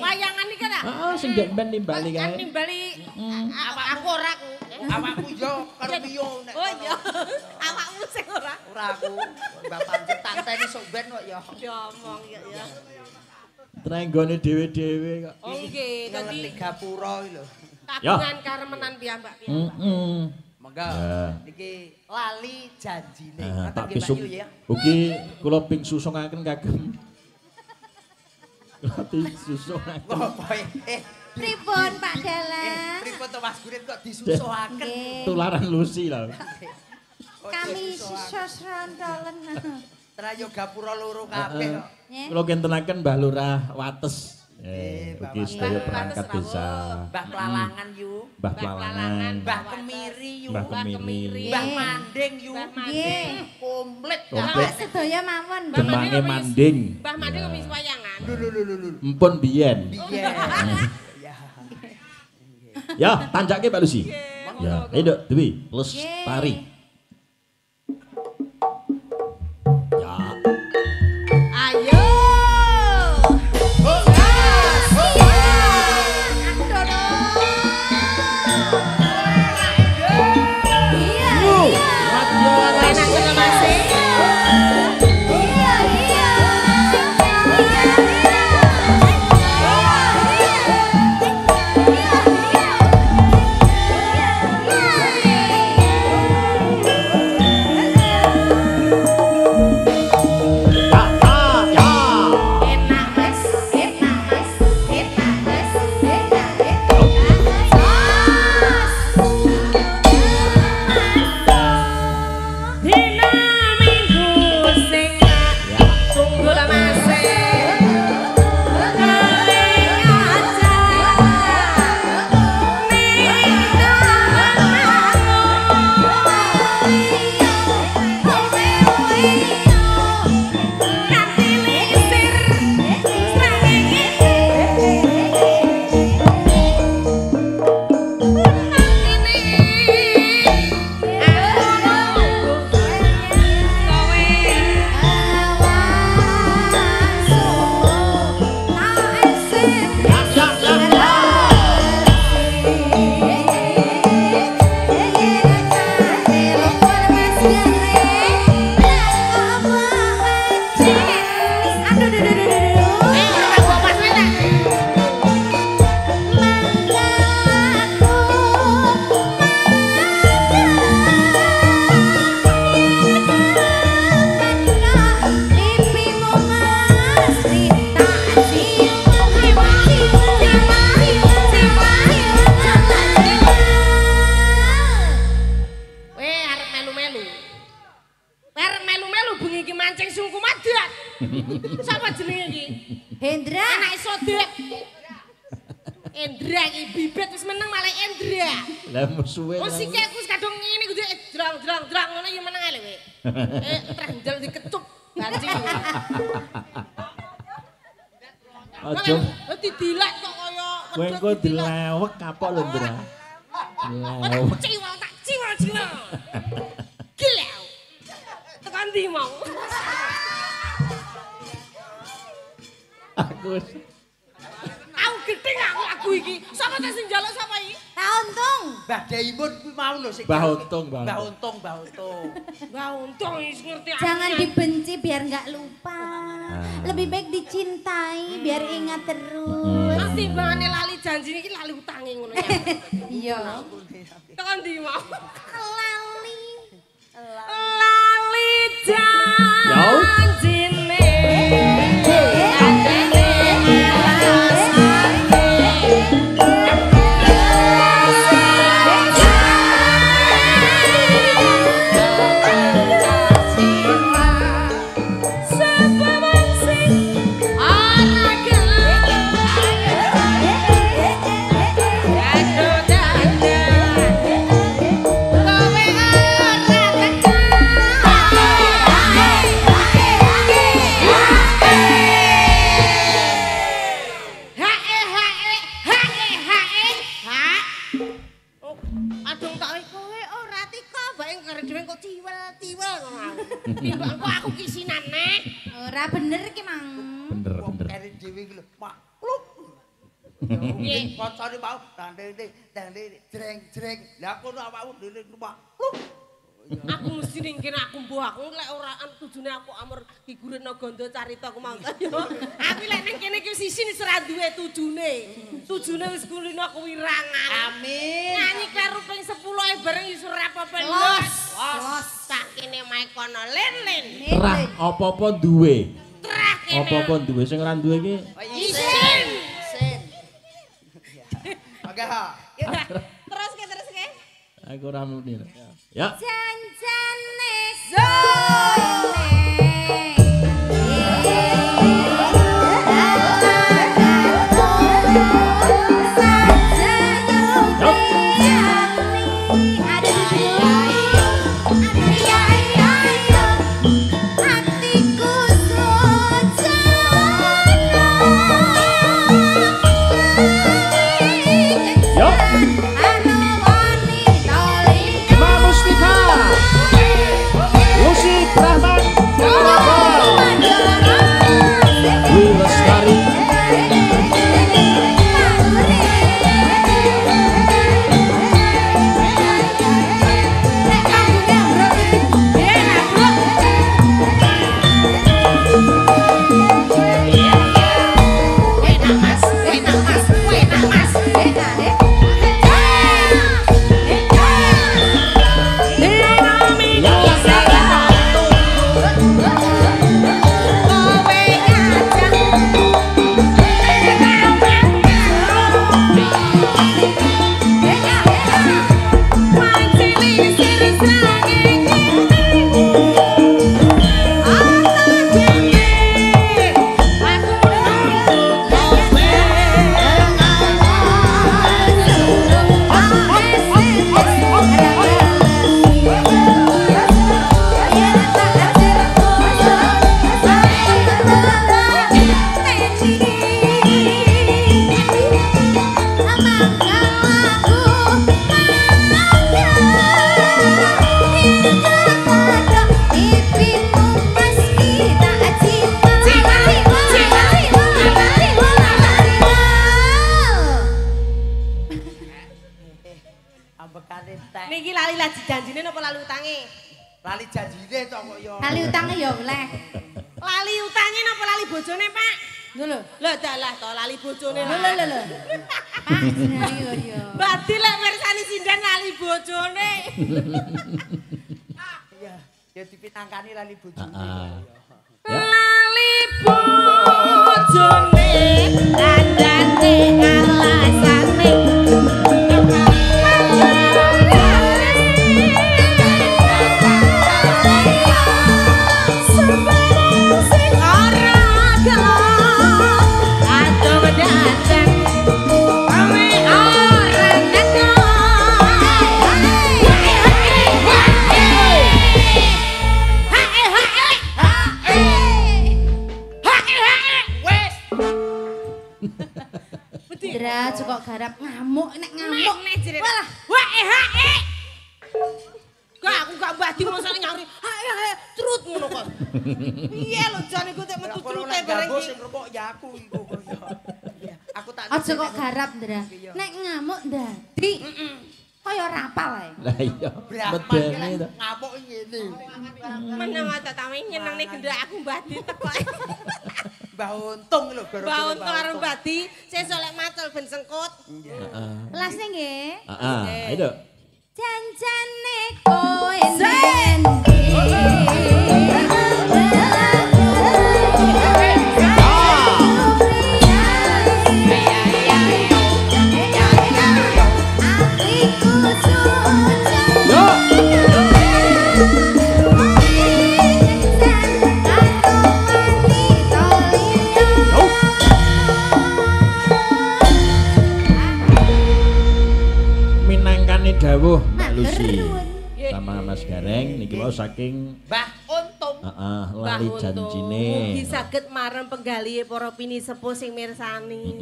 wayangan iki ta? Heeh, sing ndek ben nimbali kae. Nimbali aku ora aku. Awakku yo karo piyo nek. Oh iya. Awakmu sing ora. Ora aku. Mbak pancet tanteni sok ben kok ya. Diomong ya. Trenggone dhewe-dhewe kok. Oh nggih, dadi Gapura iki lho. kagungan karemenan piyambak. Monggo. Niki lali janjine. Tak besok. Ugi kula ping susungaken kagem. Kula disusungaken. Apa Pripun Pak Dalang? pripun to Mas Gurit kok disusuhaken? Tularan Lucy lho. Kami sosrontolen. Trayo gapura loro kabeh kok. Kula kintenaken Mbah Lurah Wates. Ugi sedaya perangkat desa. Mbah Plalangan yu. Mbah Plalangan. Mbah Kemiri yu. Mbah Kemiri. Mbah Manding yu. Nggih. Komplit. Komplit. Sedaya mawon. Demange Manding. Mbah Manding wis wayangan. Lho. Empun biyen. Iya. Ya, tanjake Pak Lucy. Ya, ayo Dok, Dewi, Lestari. Ya. Ayo. Sapa jenenge iki? Hendra. Anake Sodet. Endra iki bibit wis meneng malah Endra. Lah musuhe. Oh sikek aku wis kadung ngene kudu drang ngono ya meneng ae lho kowe. Trendel dikecup banci. Aja. Didilek kok kaya Kowe engko dilewek kapok lho, Ndra. Dilewek. Ciwal tak ciwal. Gila. Tekan ndi mau? Aku gedeng aku iki. Sapa sing njaluk sapa iki? Tak untung. Mbah Daimun kuwi mau lho sing. Mbah Untung. Mbah Untung wis ngerti aku. Jangan dibenci biar nggak lupa. Lebih baik dicintai biar ingat terus. Mas timbangane lali janji iki lali utange ngono ya. Iya. Tekan ndi mau? Lali. Lali janjine. Timbang kok aku kisinan nek. Ora bener ki, Mang. Bener. Kene dhewe iki lho, maklum. Nggih. Kancane mau jreng-jreng. Lah kono awakmu dhewe numpak. Aku mesti ning kene aku mbuh aku lek ora tujune aku amur figuren Naganda carita aku mau yo. Aku lek ning kene iki sisi wis ora duwe tujune. Tujune wis kulino aku wirangan. Amin. Nyanyi karo ping 10 bareng wis ora apa-apa Los. Los. Tak kene mae kono len-len. Terah apa-apa duwe. Terah kene. Apa-apa duwe sing ora duwe iki Isin. Isin. Oke ha. Terus ke. aku ora muni. Ya. Janjane sone. Niki lali laji janjine napa lali utange? Lali janjine to kok ya. Lali utange ya oleh. Lali utange napa lali bojone, Pak? Lho. Lah dalah to lali bojone. Lho. Pak jenenge yo yo. Badi lek mirsani sinden lali bojone. Iya, ya dipinangkani lali bojone. Ya. Lali bojone kandhane alasane. Dra cukup garap ngamuk nek ngamuk. Walah, wae hae. Gak aku gak badi mosok nyari. Hae trut ngono kok. Piye lho jane ku tek metu trute bareng iki. Sing rembok ya aku iku kok ya. Aku tak Aja kok garap, Dra. Nek ngamuk dadi kaya rapal ae. Lah iya. Medeni to. ngamuk ngene. Meneng ata ta nyenengne gendrak aku badi teko. Mbah Untung lho gara-gara. Mbah Untung karo badi sesuk lek macul ben sengkut. Heeh. Lasne nggih. Heeh. Ayo. Janjane kowe sen. Dawuh Mbak Lucy sama Mas Gareng niki mau saking Mbah Untung. Heeh, lali janjine. Mugi saged marang penggalihe para pini sepuh sing mirsani.